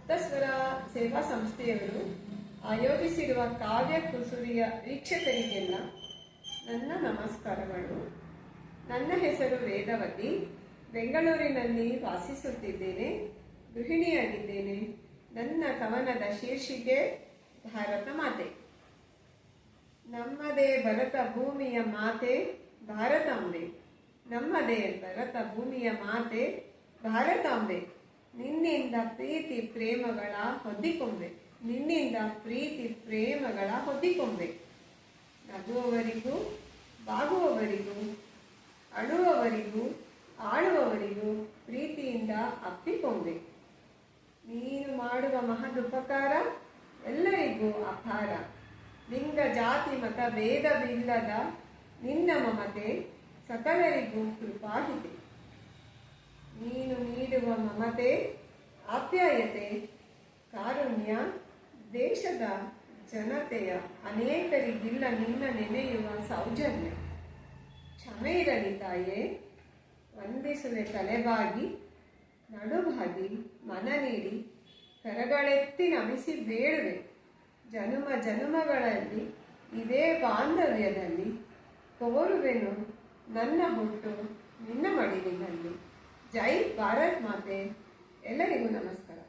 ಮುಕ್ತಸ್ವರ ಸೇವಾ ಸಂಸ್ಥೆಯವರು ಆಯೋಜಿಸಿರುವ ಕಾವ್ಯ ಕುಸುರಿಯ ವೀಕ್ಷಕರಿಗೆಲ್ಲ ನನ್ನ ನಮಸ್ಕಾರಗಳು. ನನ್ನ ಹೆಸರು ವೇದವತಿ. ಬೆಂಗಳೂರಿನಲ್ಲಿ ವಾಸಿಸುತ್ತಿದ್ದೇನೆ, ಗೃಹಿಣಿಯಾಗಿದ್ದೇನೆ. ನನ್ನ ಕವನದ ಶೀರ್ಷಿಕೆ ಭಾರತ ಮಾತೆ. ನಮ್ಮದೇ ಭರತ ಭೂಮಿಯ ಮಾತೆ ಭಾರತಾಂಬೆ, ನಮ್ಮದೇ ಭರತ ಭೂಮಿಯ ಮಾತೆ ಭಾರತಾಂಬೆ. ನಿನ್ನಿಂದ ಪ್ರೀತಿ ಪ್ರೇಮಗಳ ಹೊದ್ದಿಕೊಂಬೆ, ನಿನ್ನಿಂದ ಪ್ರೀತಿ ಪ್ರೇಮಗಳ ಹೊದ್ದಿಕೊಂಬೆ. ನಗುವವರಿಗೂ ಬಾಗುವವರಿಗೂ ಅಳುವವರಿಗೂ ಆಳುವವರಿಗೂ ಪ್ರೀತಿಯಿಂದ ಅಪ್ಪಿಕೊಂಬೆ. ನೀನು ಮಾಡುವ ಮಹದುಪಕಾರ ಎಲ್ಲರಿಗೂ ಅಪಾರ. ಲಿಂಗ ಜಾತಿ ಮತ ಭೇದವಿಲ್ಲದ ನಿನ್ನ ಮಮತೆ ಸಕಲರಿಗೂ ಕೃಪಾಹಿತೆ. ನೀನು ನೀಡುವ ಮಮತೆ ಆಪ್ಯಾಯತೆ ಕಾರುಣ್ಯ ದೇಶದ ಜನತೆಯ ಅನೇಕರಿಗಿಲ್ಲ ನಿನ್ನ ನೆನೆಯುವ ಸೌಜನ್ಯ. ಕ್ಷಮೆ ಇರಲಿ ತಾಯೇ, ವಂದಿಸುವೆ ತಲೆಬಾಗಿ, ನಡುಬಾಗಿ ಮನ ನೀಡಿ ಕರಗಳೆತ್ತಿ ನಮಿಸಿ ಬೇಡುವೆ. ಜನುಮ ಜನುಮಗಳಲ್ಲಿ ಇದೇ ಬಾಂಧವ್ಯದಲ್ಲಿ ಕೋರುವೆನು ನನ್ನ ಹುಟ್ಟು ನಿನ್ನ ಮಡಿಲಿನಲ್ಲಿ. ಜೈ ಭಾರತ್ ಮಾತೆ. ಎಲ್ಲರಿಗೂ ನಮಸ್ಕಾರ.